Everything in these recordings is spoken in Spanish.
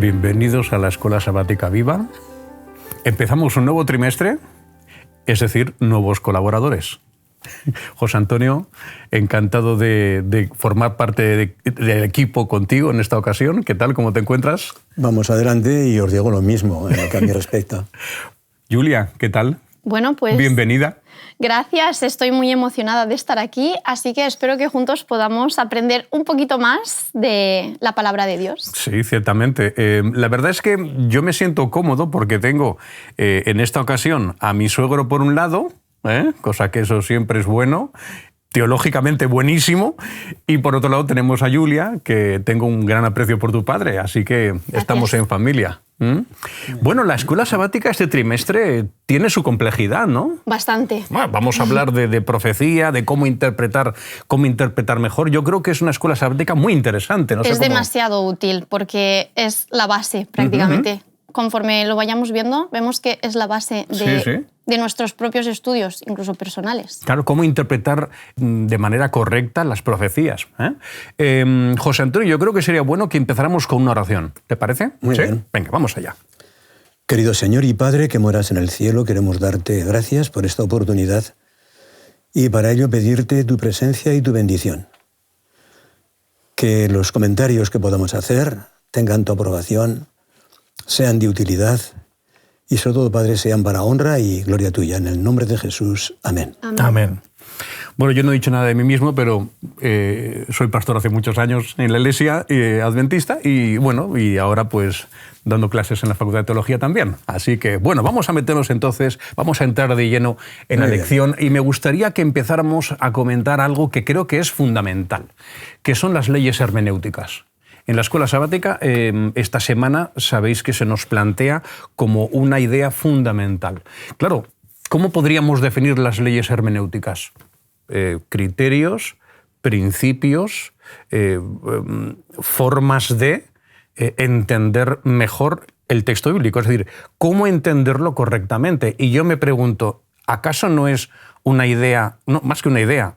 Bienvenidos a la Escuela Sabática Viva. Empezamos un nuevo trimestre, es decir, nuevos colaboradores. José Antonio, encantado de formar parte del equipo contigo en esta ocasión. ¿Qué tal? ¿Cómo te encuentras? Vamos adelante y os digo lo mismo en lo que a mí respecta. Julia, ¿qué tal? Bueno, pues... Bienvenida. Gracias, estoy muy emocionada de estar aquí, así que espero que juntos podamos aprender un poquito más de la palabra de Dios. Sí, ciertamente. La verdad es que yo me siento cómodo porque tengo en esta ocasión a mi suegro por un lado, cosa que eso siempre es bueno, teológicamente buenísimo, y por otro lado tenemos a Julia, que tengo un gran aprecio por tu padre, así que estamos en familia. Bueno, la escuela sabática este trimestre tiene su complejidad, ¿no? Bastante. Bueno, vamos a hablar de profecía, de cómo interpretar mejor. Yo creo que es una escuela sabática muy interesante. No sé es demasiado útil porque es la base prácticamente. Conforme lo vayamos viendo, vemos que es la base de nuestros propios estudios, incluso personales. Claro, cómo interpretar de manera correcta las profecías. José Antonio, yo creo que sería bueno que empezáramos con una oración. ¿Te parece? Muy bien. Venga, vamos allá. Querido Señor y Padre que moras en el cielo, queremos darte gracias por esta oportunidad y para ello pedirte tu presencia y tu bendición. Que los comentarios que podamos hacer tengan tu aprobación, sean de utilidad y sobre todo, Padre, sean para honra y gloria tuya. En el nombre de Jesús. Amén. Amén. Bueno, yo no he dicho nada de mí mismo, pero soy pastor hace muchos años en la iglesia adventista y bueno, y ahora pues dando clases en la Facultad de Teología también. Así que bueno, vamos a meternos entonces, vamos a entrar de lleno en la lección y me gustaría que empezáramos a comentar algo que creo que es fundamental, que son las leyes hermenéuticas. En la escuela sabática, esta semana, sabéis que se nos plantea como una idea fundamental. Claro, ¿cómo podríamos definir las leyes hermenéuticas? Criterios, principios, formas de entender mejor el texto bíblico. Es decir, ¿cómo entenderlo correctamente? Y yo me pregunto, ¿acaso no es una idea, no, más que una idea,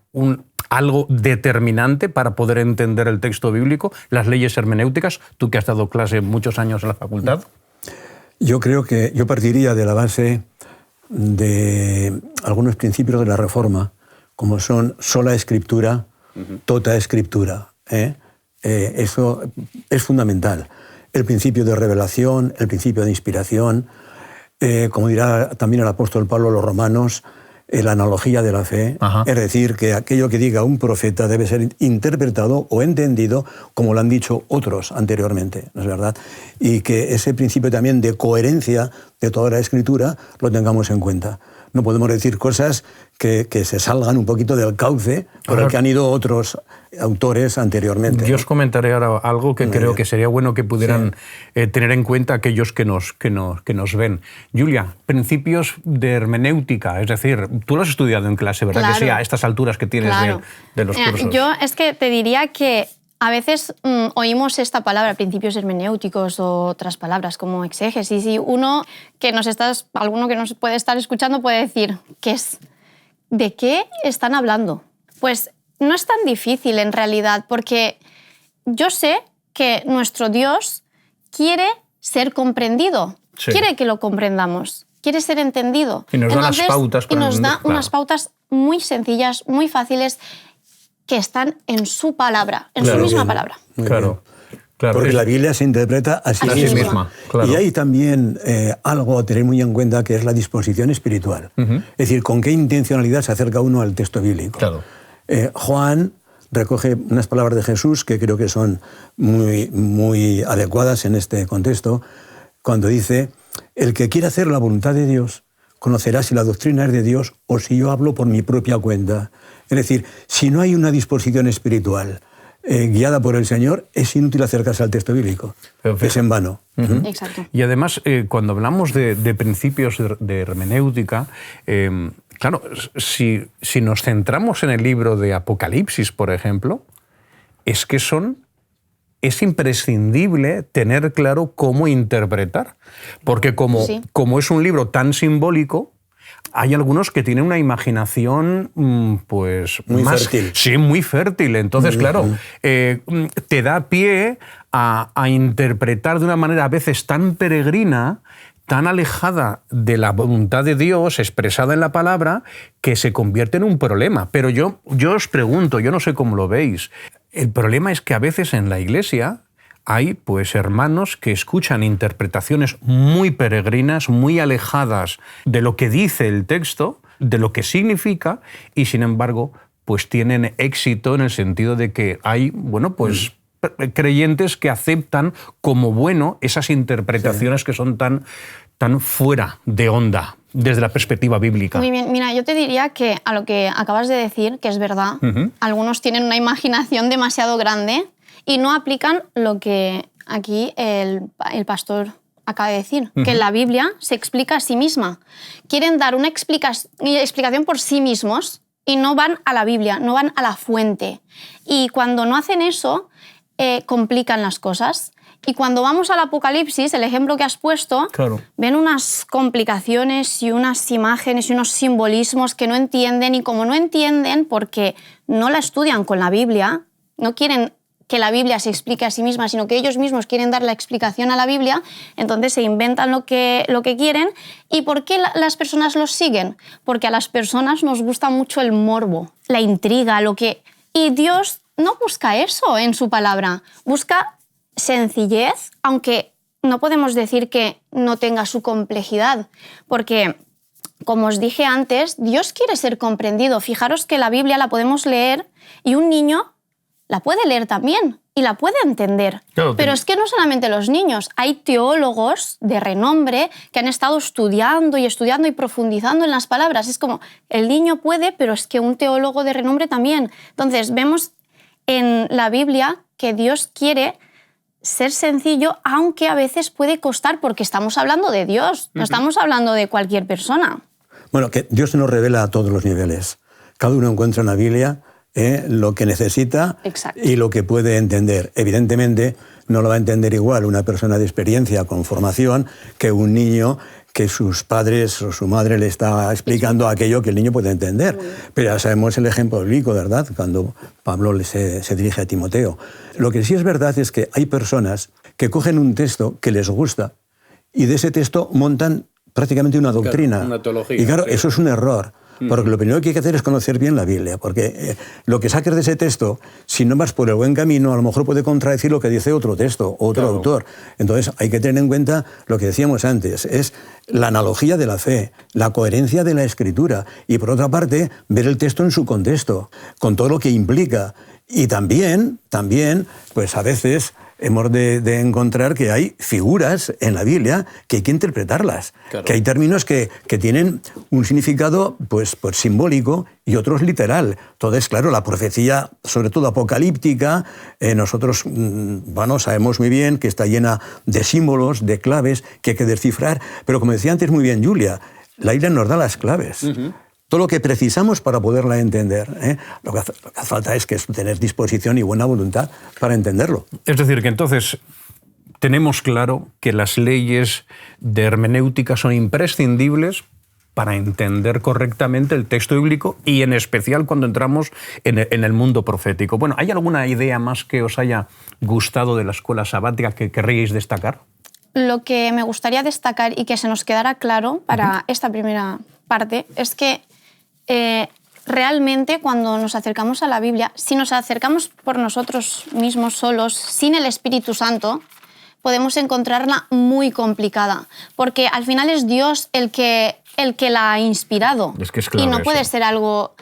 algo determinante para poder entender el texto bíblico, las leyes hermenéuticas? Tú que has dado clase muchos años en la facultad. Yo creo que yo partiría de la base de algunos principios de la Reforma, como son sola escritura, tota escritura. Eso es fundamental. El principio de revelación, el principio de inspiración, como dirá también el apóstol Pablo a los romanos, la analogía de la fe, es decir, que aquello que diga un profeta debe ser interpretado o entendido como lo han dicho otros anteriormente, ¿no es verdad? Y que ese principio también de coherencia de toda la Escritura lo tengamos en cuenta. No podemos decir cosas que se salgan un poquito del cauce por el que han ido otros autores anteriormente. Yo os comentaré ahora algo que creo que sería bueno que pudieran tener en cuenta aquellos que nos ven. Julia, principios de hermenéutica, es decir, tú lo has estudiado en clase, ¿verdad? Claro. Que sí, a estas alturas que tienes de los cursos. Yo es que te diría que a veces oímos esta palabra, principios hermenéuticos, o otras palabras como exégesis, y alguno que nos puede estar escuchando puede decir, ¿qué es? ¿De qué están hablando? Pues no es tan difícil en realidad, porque yo sé que nuestro Dios quiere ser comprendido, quiere que lo comprendamos, quiere ser entendido. Y nos da las pautas para nos da unas pautas muy sencillas, muy fáciles, que están en su palabra, en su misma palabra. Claro. Porque la Biblia se interpreta a sí misma. Claro. Y hay también algo a tener muy en cuenta, que es la disposición espiritual. Es decir, con qué intencionalidad se acerca uno al texto bíblico. Claro. Juan recoge unas palabras de Jesús que creo que son muy, muy adecuadas en este contexto, cuando dice, el que quiera hacer la voluntad de Dios conocerá si la doctrina es de Dios o si yo hablo por mi propia cuenta. Es decir, si no hay una disposición espiritual guiada por el Señor, es inútil acercarse al texto bíblico. Es en vano. Exacto. Y además, cuando hablamos de principios de hermenéutica, claro, si nos centramos en el libro de Apocalipsis, por ejemplo, es que es imprescindible tener claro cómo interpretar. Porque como es un libro tan simbólico, hay algunos que tienen una imaginación pues muy más fértil. Sí, muy fértil. Entonces, claro, te da pie a interpretar de una manera a veces tan peregrina, tan alejada de la voluntad de Dios expresada en la palabra, que se convierte en un problema. Pero yo os pregunto, yo no sé cómo lo veis, el problema es que a veces en la Iglesia hay pues hermanos que escuchan interpretaciones muy peregrinas, muy alejadas de lo que dice el texto, de lo que significa, y sin embargo pues tienen éxito en el sentido de que hay, bueno, pues creyentes que aceptan como bueno esas interpretaciones que son tan fuera de onda desde la perspectiva bíblica. Muy bien, mira, yo te diría que a lo que acabas de decir, que es verdad, algunos tienen una imaginación demasiado grande y no aplican lo que aquí el pastor acaba de decir, que la Biblia se explica a sí misma. Quieren dar una explicación por sí mismos y no van a la Biblia, no van a la fuente. Y cuando no hacen eso, complican las cosas. Y cuando vamos al Apocalipsis, el ejemplo que has puesto, claro, ven unas complicaciones y unas imágenes y unos simbolismos que no entienden, y como no entienden porque no la estudian con la Biblia, no quieren que la Biblia se explique a sí misma, sino que ellos mismos quieren dar la explicación a la Biblia, entonces se inventan lo que quieren. ¿Y por qué las personas los siguen? Porque a las personas nos gusta mucho el morbo, la intriga, y Dios no busca eso en su palabra, busca sencillez, aunque no podemos decir que no tenga su complejidad, porque, como os dije antes, Dios quiere ser comprendido. Fijaros que la Biblia la podemos leer y un niño la puede leer también y la puede entender. Claro, pero es que no solamente los niños, hay teólogos de renombre que han estado estudiando y profundizando en las palabras. Es como, el niño puede, pero es que un teólogo de renombre también. Entonces, vemos en la Biblia que Dios quiere ser sencillo, aunque a veces puede costar, porque estamos hablando de Dios, no estamos hablando de cualquier persona. Bueno, que Dios nos revela a todos los niveles. Cada uno encuentra en la Biblia lo que necesita. Exacto. Y lo que puede entender. Evidentemente, no lo va a entender igual una persona de experiencia con formación que un niño que sus padres o su madre le está explicando aquello que el niño puede entender. Pero ya sabemos el ejemplo bíblico, ¿verdad? Cuando Pablo se dirige a Timoteo. Lo que sí es verdad es que hay personas que cogen un texto que les gusta y de ese texto montan prácticamente una doctrina. Claro, una teología. Y claro, sí. eso es un error. Porque lo primero que hay que hacer es conocer bien la Biblia, porque lo que saques de ese texto, si no vas por el buen camino, a lo mejor puede contradecir lo que dice otro texto, otro autor. Entonces hay que tener en cuenta lo que decíamos antes, es la analogía de la fe, la coherencia de la Escritura, y por otra parte, ver el texto en su contexto, con todo lo que implica. Y también, pues a veces hemos de encontrar que hay figuras en la Biblia que hay que interpretarlas, claro, que hay términos que tienen un significado pues simbólico y otros literal. Entonces, claro, la profecía, sobre todo apocalíptica, nosotros sabemos muy bien que está llena de símbolos, de claves que hay que descifrar, pero como decía antes muy bien Julia, la Biblia nos da las claves. Todo lo que precisamos para poderla entender. Lo que hace falta es tener disposición y buena voluntad para entenderlo. Es decir, que entonces tenemos claro que las leyes de hermenéutica son imprescindibles para entender correctamente el texto bíblico y en especial cuando entramos en el mundo profético. Bueno, ¿hay alguna idea más que os haya gustado de la escuela sabática que querríais destacar? Lo que me gustaría destacar y que se nos quedara claro para esta primera parte es que realmente cuando nos acercamos a la Biblia, si nos acercamos por nosotros mismos solos, sin el Espíritu Santo, podemos encontrarla muy complicada, porque al final es Dios el que la ha inspirado. Es que es clave y no puede eso. ser algo,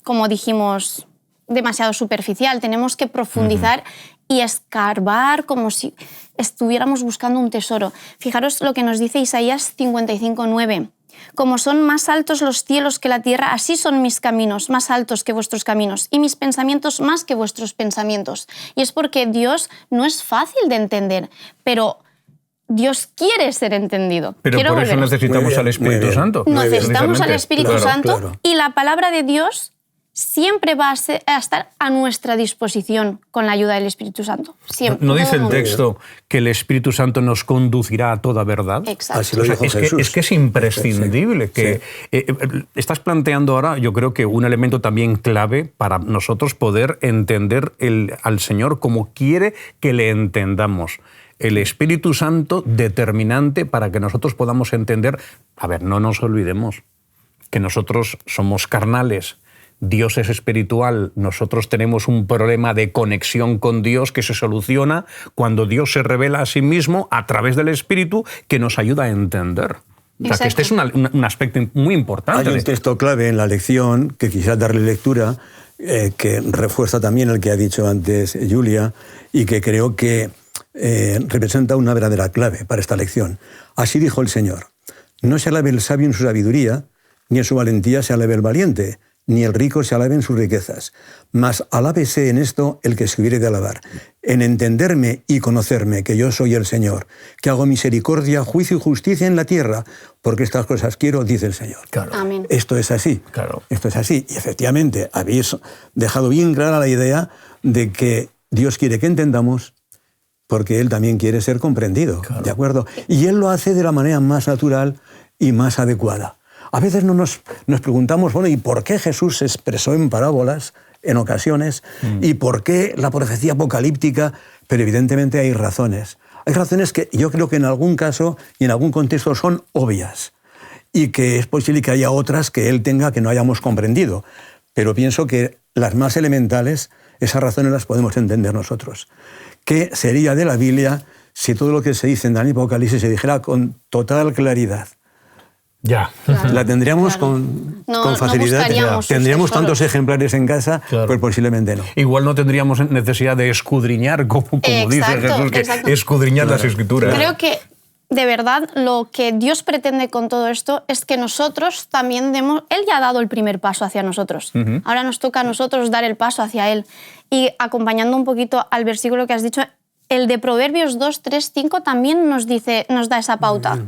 como dijimos, demasiado superficial. Tenemos que profundizar y escarbar como si estuviéramos buscando un tesoro. Fijaros lo que nos dice Isaías 55:9. Como son más altos los cielos que la tierra, así son mis caminos, más altos que vuestros caminos, y mis pensamientos más que vuestros pensamientos. Y es porque Dios no es fácil de entender, pero Dios quiere ser entendido. Pero por eso necesitamos al Espíritu Santo. Necesitamos al Espíritu Santo, claro. y la palabra de Dios siempre va a estar a nuestra disposición con la ayuda del Espíritu Santo. Siempre. ¿No dice el texto que el Espíritu Santo nos conducirá a toda verdad? Exacto. Así lo dijo Jesús. Es que es imprescindible. Que estás planteando ahora, yo creo que un elemento también clave para nosotros poder entender al Señor como quiere que le entendamos. El Espíritu Santo determinante para que nosotros podamos entender. A ver, no nos olvidemos que nosotros somos carnales. Dios es espiritual, nosotros tenemos un problema de conexión con Dios que se soluciona cuando Dios se revela a sí mismo a través del Espíritu que nos ayuda a entender. O sea, que este es un aspecto muy importante. Hay un texto clave en la lección que quisiera darle lectura, que refuerza también el que ha dicho antes Julia y que creo que representa una verdadera clave para esta lección. Así dijo el Señor: no se alabe el sabio en su sabiduría, ni en su valentía se alabe el valiente, ni el rico se alabe en sus riquezas. Mas alábese en esto el que se hubiere de alabar, en entenderme y conocerme, que yo soy el Señor, que hago misericordia, juicio y justicia en la tierra, porque estas cosas quiero, dice el Señor. Claro. Amén. Esto es así. Claro. Esto es así. Y efectivamente, habéis dejado bien clara la idea de que Dios quiere que entendamos, porque Él también quiere ser comprendido. Claro. ¿De acuerdo? Y Él lo hace de la manera más natural y más adecuada. A veces no nos preguntamos, bueno, ¿y por qué Jesús se expresó en parábolas en ocasiones? ¿Y por qué la profecía apocalíptica? Pero evidentemente hay razones. Hay razones que yo creo que en algún caso y en algún contexto son obvias y que es posible que haya otras que Él tenga que no hayamos comprendido. Pero pienso que las más elementales, esas razones las podemos entender nosotros. ¿Qué sería de la Biblia si todo lo que se dice en Daniel y Apocalipsis se dijera con total claridad? Ya. Claro. La tendríamos Claro. con facilidad. No Tendríamos tantos ejemplares en casa, Claro. pues posiblemente no. Igual no tendríamos necesidad de escudriñar, como dice Jesús, que escudriñar las Escrituras. Creo que, de verdad, lo que Dios pretende con todo esto es que nosotros también demos... Él ya ha dado el primer paso hacia nosotros. Ahora nos toca a nosotros dar el paso hacia Él. Y acompañando un poquito al versículo que has dicho, el de Proverbios 2, 3, 5 también nos da esa pauta.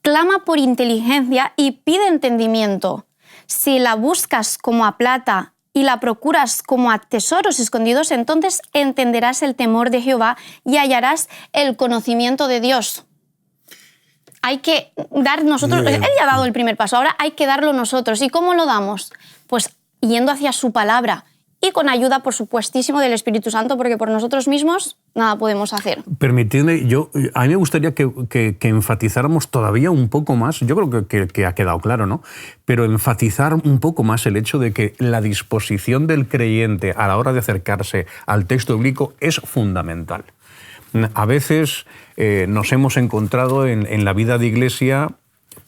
Clama por inteligencia y pide entendimiento. Si la buscas como a plata y la procuras como a tesoros escondidos, entonces entenderás el temor de Jehová y hallarás el conocimiento de Dios. Hay que dar nosotros... Él ya ha dado el primer paso, ahora hay que darlo nosotros. ¿Y cómo lo damos? Pues yendo hacia su palabra y con ayuda, por supuestísimo, del Espíritu Santo, porque por nosotros mismos nada podemos hacer. Permitidme, a mí me gustaría que enfatizáramos todavía un poco más, yo creo que ha quedado claro, ¿no? Pero enfatizar un poco más el hecho de que la disposición del creyente a la hora de acercarse al texto bíblico es fundamental. A veces nos hemos encontrado en la vida de iglesia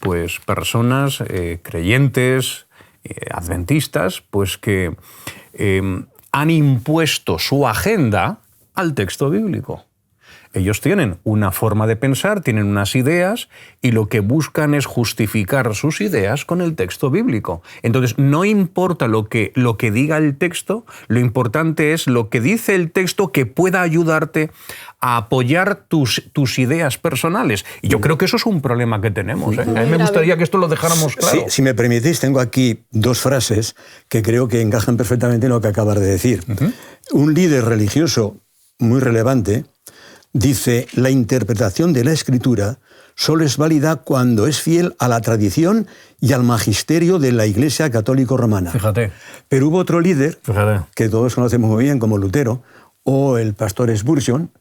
pues, personas creyentes, adventistas, pues que han impuesto su agenda al texto bíblico. Ellos tienen una forma de pensar, tienen unas ideas y lo que buscan es justificar sus ideas con el texto bíblico. Entonces, no importa lo que diga el texto, lo importante es lo que dice el texto que pueda ayudarte a apoyar tus ideas personales. Y yo creo que eso es un problema que tenemos. A mí me gustaría que esto lo dejáramos claro. Si me permitís, tengo aquí dos frases que creo que encajan perfectamente en lo que acabas de decir. Un líder religioso muy relevante dice: la interpretación de la Escritura solo es válida cuando es fiel a la tradición y al magisterio de la Iglesia Católica Romana. Fíjate. Pero hubo otro líder, que todos conocemos muy bien, como Lutero, o el pastor Spurgeon,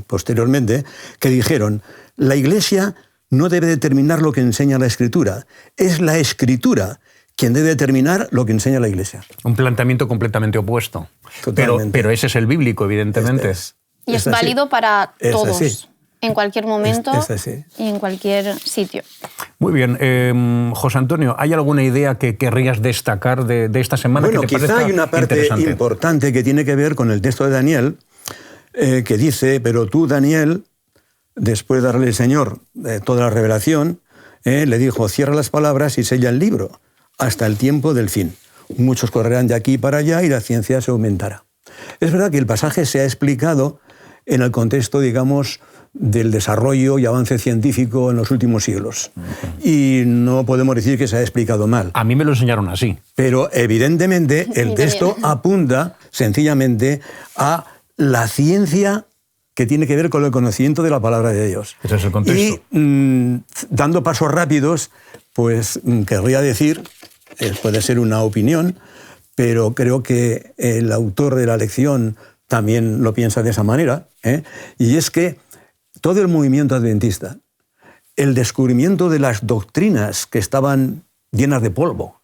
posteriormente, que dijeron: la Iglesia no debe determinar lo que enseña la Escritura, es la Escritura quien debe determinar lo que enseña la Iglesia. Un planteamiento completamente opuesto. Totalmente. Pero ese es el bíblico, evidentemente. Y es válido para todos, así. en cualquier momento Es así. y en cualquier sitio. Muy bien. José Antonio, ¿hay alguna idea que querrías destacar de esta semana? Bueno, que te quizá parezca hay una parte interesante? importante que tiene que ver con el texto de Daniel, que dice: pero tú, Daniel, después de darle el Señor toda la revelación, le dijo: cierra las palabras y sella el libro hasta el tiempo del fin. Muchos correrán de aquí para allá y la ciencia se aumentará. Es verdad que el pasaje se ha explicado en el contexto, digamos, del desarrollo y avance científico en los últimos siglos. Y no podemos decir que se haya explicado mal. A mí me lo enseñaron así. Pero evidentemente el texto apunta sencillamente a la ciencia que tiene que ver con el conocimiento de la palabra de Dios. Ese es el contexto. Y dando pasos rápidos, pues querría decir, puede ser una opinión, pero creo que el autor de la lección también lo piensa de esa manera, y es que todo el movimiento adventista, el descubrimiento de las doctrinas que estaban llenas de polvo,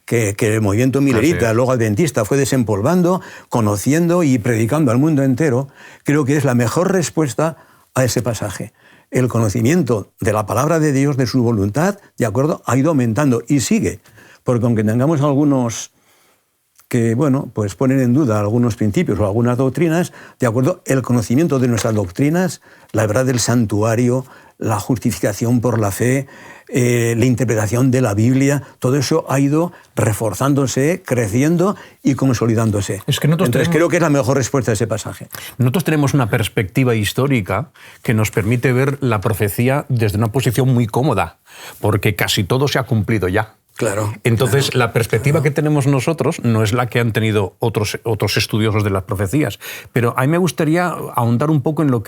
que el movimiento milerita, luego adventista, fue desempolvando, conociendo y predicando al mundo entero, creo que es la mejor respuesta a ese pasaje. El conocimiento de la palabra de Dios, de su voluntad, ¿de acuerdo?, ha ido aumentando y sigue, porque aunque tengamos algunos que, bueno, pues ponen en duda algunos principios o algunas doctrinas, ¿de acuerdo?, el conocimiento de nuestras doctrinas, la verdad del santuario, la justificación por la fe, la interpretación de la Biblia, todo eso ha ido reforzándose, creciendo y consolidándose. Es que Entonces creo que es la mejor respuesta a ese pasaje. Nosotros tenemos una perspectiva histórica que nos permite ver la profecía desde una posición muy cómoda, porque casi todo se ha cumplido ya. Claro. Entonces, la perspectiva que tenemos nosotros no es la que han tenido otros estudiosos de las profecías. Pero a mí me gustaría ahondar un poco en lo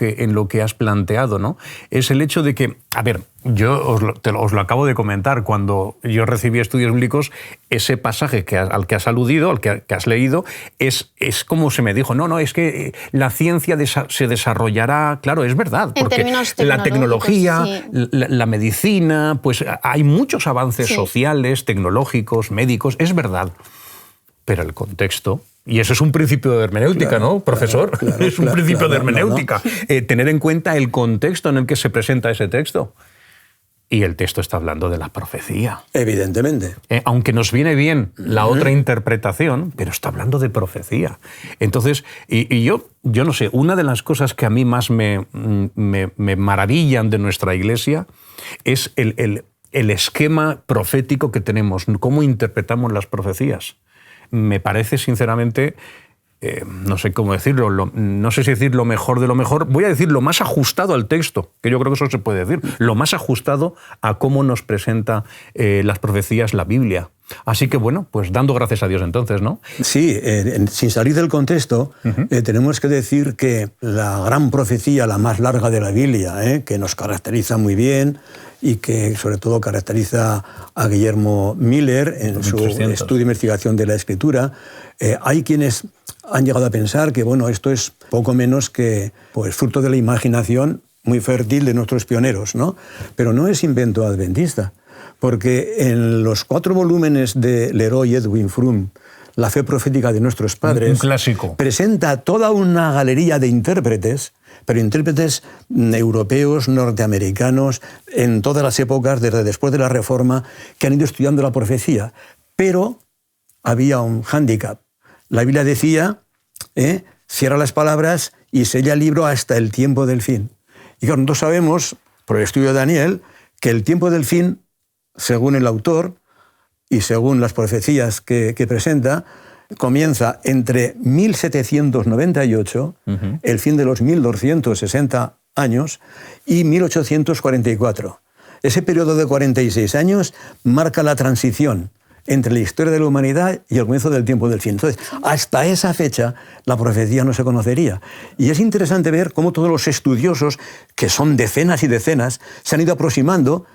que has planteado, ¿no? Es el hecho de que, a ver, yo os lo acabo de comentar, cuando yo recibí estudios bíblicos, ese pasaje al que has aludido, al que has leído, es como se me dijo, no, es que la ciencia se desarrollará, claro, es verdad, porque la tecnología, sí, la medicina, pues hay muchos avances sociales, tecnológicos, médicos, es verdad. Pero el contexto, y eso es un principio de hermenéutica, ¿no, profesor? Claro, es un principio de hermenéutica. Tener en cuenta el contexto en el que se presenta ese texto. Y el texto está hablando de la profecía. Evidentemente. Aunque nos viene bien la otra interpretación, pero está hablando de profecía. Entonces, y yo no sé, una de las cosas que a mí más me maravillan de nuestra Iglesia es el esquema profético que tenemos, cómo interpretamos las profecías. Me parece, sinceramente, no sé cómo decirlo, no sé si decir lo mejor de lo mejor, voy a decir lo más ajustado al texto, que yo creo que eso se puede decir, lo más ajustado a cómo nos presenta las profecías la Biblia. Así que bueno, pues dando gracias a Dios entonces, ¿no? Sí, sin salir del contexto, tenemos que decir que la gran profecía, la más larga de la Biblia, que nos caracteriza muy bien y que sobre todo caracteriza a Guillermo Miller en su estudio e investigación de la Escritura, hay quienes han llegado a pensar que bueno, esto es poco menos que pues, fruto de la imaginación muy fértil de nuestros pioneros, ¿no? Pero no es invento adventista, porque en los 4 volúmenes de Leroy Edwin Fromm, La fe profética de nuestros padres, un clásico, presenta toda una galería de intérpretes, pero intérpretes europeos, norteamericanos, en todas las épocas, desde después de la Reforma, que han ido estudiando la profecía. Pero había un hándicap. La Biblia decía, cierra las palabras y sella el libro hasta el tiempo del fin. Y claro, nosotros sabemos, por el estudio de Daniel, que el tiempo del fin, según el autor y según las profecías que presenta, comienza entre 1798, el fin de los 1260 años, y 1844. Ese periodo de 46 años marca la transición entre la historia de la humanidad y el comienzo del tiempo del fin. Entonces, hasta esa fecha, la profecía no se conocería. Y es interesante ver cómo todos los estudiosos, que son decenas y decenas, se han ido aproximando,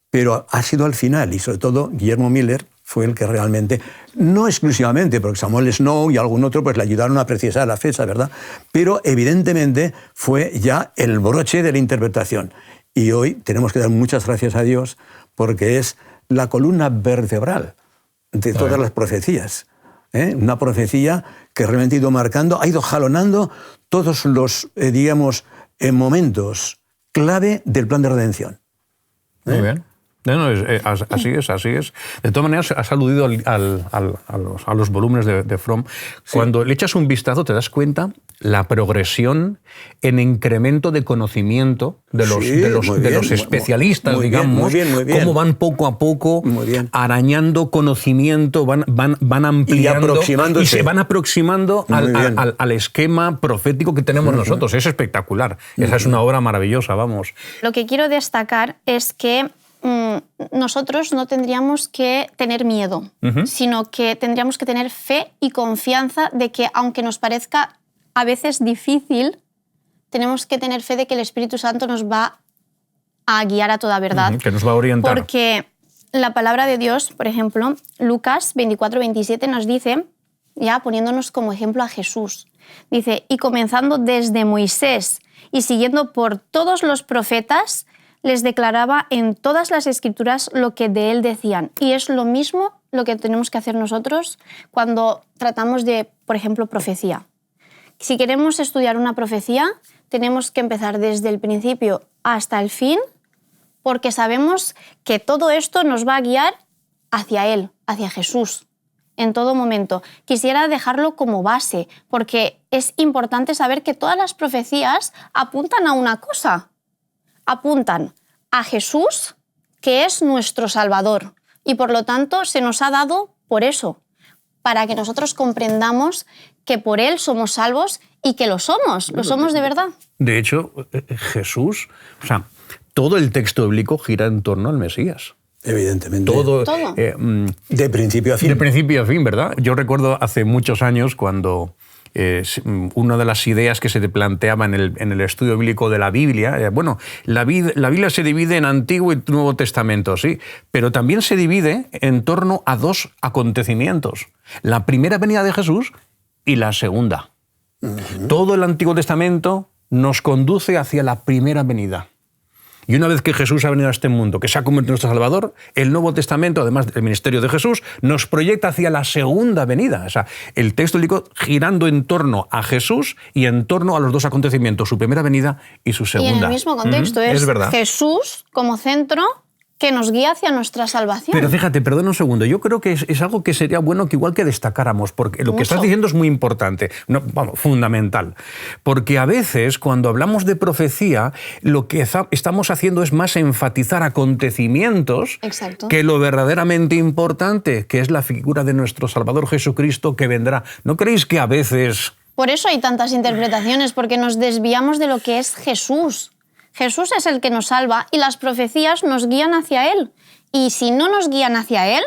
pero ha sido al final, y sobre todo Guillermo Miller fue el que realmente, no exclusivamente, porque Samuel Snow y algún otro pues le ayudaron a precisar la fecha, ¿verdad? Pero evidentemente fue ya el broche de la interpretación. Y hoy tenemos que dar muchas gracias a Dios porque es la columna vertebral de todas las profecías. Una profecía que realmente ha ido marcando, ha ido jalonando todos los, digamos, momentos clave del plan de redención. Muy bien. No, así es. De todas maneras, has aludido a los volúmenes de Fromm. Sí. Cuando le echas un vistazo te das cuenta la progresión en incremento de conocimiento de los especialistas, muy digamos, bien, muy bien. Cómo van poco a poco arañando conocimiento, van ampliando y se van aproximando al esquema profético que tenemos nosotros. Es espectacular. Esa es una obra maravillosa, vamos. Lo que quiero destacar es que nosotros no tendríamos que tener miedo, sino que tendríamos que tener fe y confianza de que, aunque nos parezca a veces difícil, tenemos que tener fe de que el Espíritu Santo nos va a guiar a toda verdad. Que nos va a orientar. Porque la palabra de Dios, por ejemplo, Lucas 24-27 nos dice, ya poniéndonos como ejemplo a Jesús, dice, y comenzando desde Moisés y siguiendo por todos los profetas, les declaraba en todas las Escrituras lo que de él decían. Y es lo mismo lo que tenemos que hacer nosotros cuando tratamos de, por ejemplo, profecía. Si queremos estudiar una profecía, tenemos que empezar desde el principio hasta el fin, porque sabemos que todo esto nos va a guiar hacia él, hacia Jesús, en todo momento. Quisiera dejarlo como base, porque es importante saber que todas las profecías apuntan a una cosa. Apuntan a Jesús, que es nuestro Salvador, y por lo tanto se nos ha dado por eso, para que nosotros comprendamos que por Él somos salvos y que lo somos de verdad. De hecho, Jesús, o sea, todo el texto bíblico gira en torno al Mesías. Evidentemente. Todo. De principio a fin. De principio a fin, ¿verdad? Yo recuerdo hace muchos años cuando una de las ideas que se te planteaba en el estudio bíblico de la Biblia, la Biblia se divide en Antiguo y Nuevo Testamento, sí, pero también se divide en torno a dos acontecimientos. La primera venida de Jesús y la segunda. Todo el Antiguo Testamento nos conduce hacia la primera venida. Y una vez que Jesús ha venido a este mundo, que se ha convertido en nuestro Salvador, el Nuevo Testamento, además del ministerio de Jesús, nos proyecta hacia la segunda venida. O sea, el texto bíblico girando en torno a Jesús y en torno a los dos acontecimientos, su primera venida y su segunda. Y en el mismo contexto es Jesús como centro que nos guía hacia nuestra salvación. Pero fíjate, perdona un segundo, yo creo que es algo que sería bueno que igual que destacáramos, porque lo que estás diciendo es muy importante, fundamental. Porque a veces, cuando hablamos de profecía, lo que estamos haciendo es más enfatizar acontecimientos que lo verdaderamente importante, que es la figura de nuestro Salvador Jesucristo que vendrá. ¿No creéis que a veces...? Por eso hay tantas interpretaciones, porque nos desviamos de lo que es Jesús. Jesús es el que nos salva y las profecías nos guían hacia Él. Y si no nos guían hacia Él,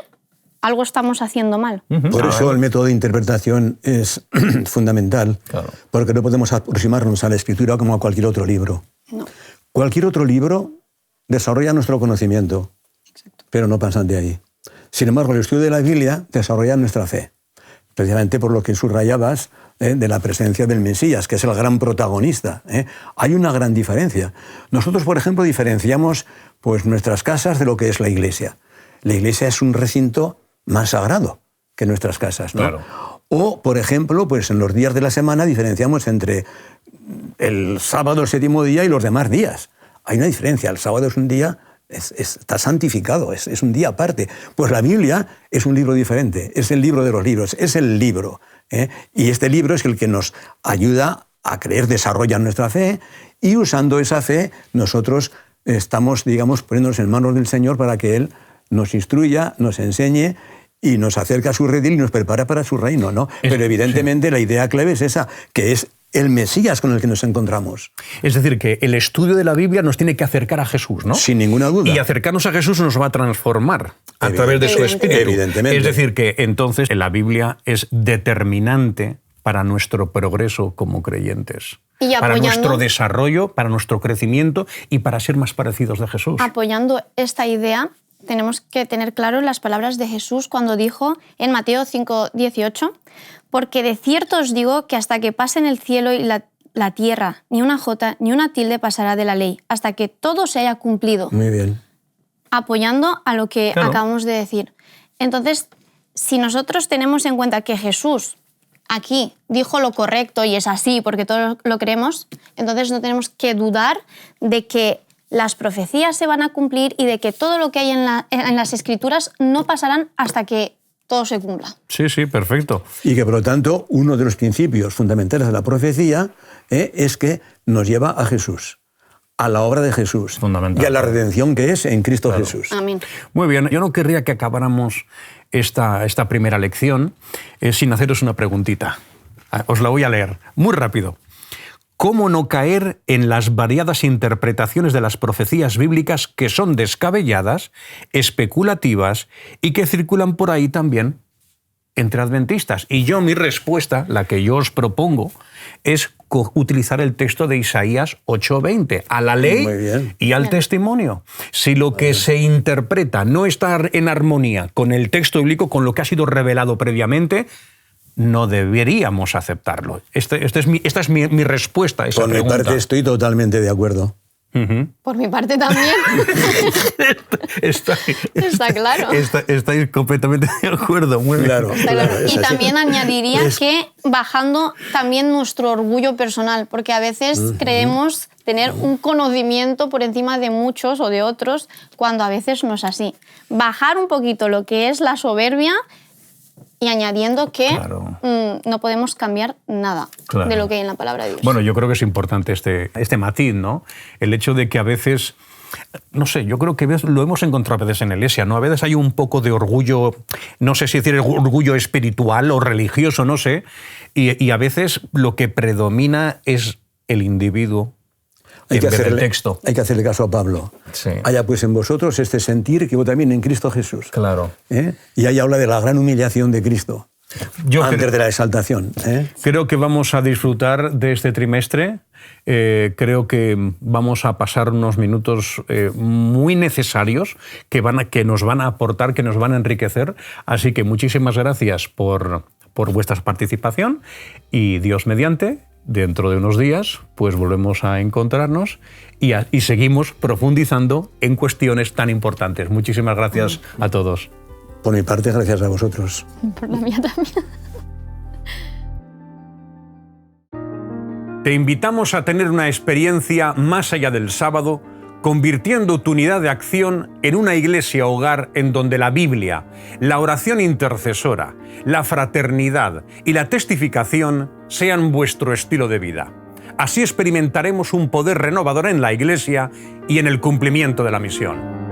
algo estamos haciendo mal. Por eso el método de interpretación es fundamental, porque no podemos aproximarnos a la Escritura como a cualquier otro libro. No. Cualquier otro libro desarrolla nuestro conocimiento, pero no pasan de ahí. Sin embargo, el estudio de la Biblia desarrolla nuestra fe, precisamente por lo que subrayabas de la presencia del Mesías, que es el gran protagonista. Hay una gran diferencia. Nosotros, por ejemplo, diferenciamos pues, nuestras casas de lo que es la iglesia. La iglesia es un recinto más sagrado que nuestras casas, ¿no? Claro. O, por ejemplo, pues, en los días de la semana diferenciamos entre el sábado, el séptimo día, y los demás días. Hay una diferencia. El sábado es un día... está santificado, es un día aparte. Pues la Biblia es un libro diferente, es el libro de los libros, es el libro. Y este libro es el que nos ayuda a creer, desarrolla nuestra fe, y usando esa fe nosotros estamos, digamos, poniéndonos en manos del Señor para que Él nos instruya, nos enseñe y nos acerque a su redil y nos prepara para su reino, ¿no? Pero evidentemente la idea clave es esa, que es el Mesías con el que nos encontramos. Es decir, que el estudio de la Biblia nos tiene que acercar a Jesús, ¿no? Sin ninguna duda. Y acercarnos a Jesús nos va a transformar a través de su Espíritu. Evidentemente. Es decir, que entonces la Biblia es determinante para nuestro progreso como creyentes. Para nuestro desarrollo, para nuestro crecimiento y para ser más parecidos de Jesús. Apoyando esta idea, tenemos que tener claro las palabras de Jesús cuando dijo en Mateo 5:18, porque de cierto os digo que hasta que pasen el cielo y la tierra, ni una jota ni una tilde pasará de la ley, hasta que todo se haya cumplido. Muy bien. Apoyando a lo que acabamos de decir. Entonces, si nosotros tenemos en cuenta que Jesús aquí dijo lo correcto y es así porque todos lo creemos, entonces no tenemos que dudar de que las profecías se van a cumplir y de que todo lo que hay en las Escrituras no pasarán hasta que todo se cumpla. Sí, sí, perfecto. Y que, por lo tanto, uno de los principios fundamentales de la profecía es que nos lleva a Jesús, a la obra de Jesús Fundamental. y a la redención que es en Cristo Jesús. Amén. Muy bien, yo no querría que acabáramos esta primera lección sin haceros una preguntita. Os la voy a leer muy rápido. ¿Cómo no caer en las variadas interpretaciones de las profecías bíblicas que son descabelladas, especulativas y que circulan por ahí también entre adventistas? Y mi respuesta, la que yo os propongo, es utilizar el texto de Isaías 8:20, a la ley y al testimonio. Si lo que se interpreta no está en armonía con el texto bíblico, con lo que ha sido revelado previamente, no deberíamos aceptarlo. Esta es mi respuesta a esa pregunta. Por mi parte estoy totalmente de acuerdo. Por mi parte también. Está claro. Estáis completamente de acuerdo. Muy bien. Claro, claro, y también añadiría que bajando también nuestro orgullo personal, porque a veces creemos tener un conocimiento por encima de muchos o de otros, cuando a veces no es así. Bajar un poquito lo que es la soberbia y añadiendo que no podemos cambiar nada de lo que hay en la palabra de Dios. Bueno, yo creo que es importante este matiz, ¿no? El hecho de que a veces, no sé, yo creo que lo hemos encontrado a veces en la Iglesia, ¿no? A veces hay un poco de orgullo, no sé si decir orgullo espiritual o religioso, no sé, y a veces lo que predomina es el individuo. Hay que hacerle caso a Pablo. Sí. Haya pues en vosotros este sentir que hubo también en Cristo Jesús. Claro. Y ahí habla de la gran humillación de Cristo antes de la exaltación. Creo que vamos a disfrutar de este trimestre. Creo que vamos a pasar unos minutos muy necesarios que nos van a aportar, que nos van a enriquecer. Así que muchísimas gracias por vuestra participación y Dios mediante. Dentro de unos días, pues volvemos a encontrarnos y seguimos profundizando en cuestiones tan importantes. Muchísimas gracias a todos. Por mi parte, gracias a vosotros. Por la mía también. Te invitamos a tener una experiencia más allá del sábado, convirtiendo tu unidad de acción en una iglesia hogar en donde la Biblia, la oración intercesora, la fraternidad y la testificación sean vuestro estilo de vida. Así experimentaremos un poder renovador en la iglesia y en el cumplimiento de la misión.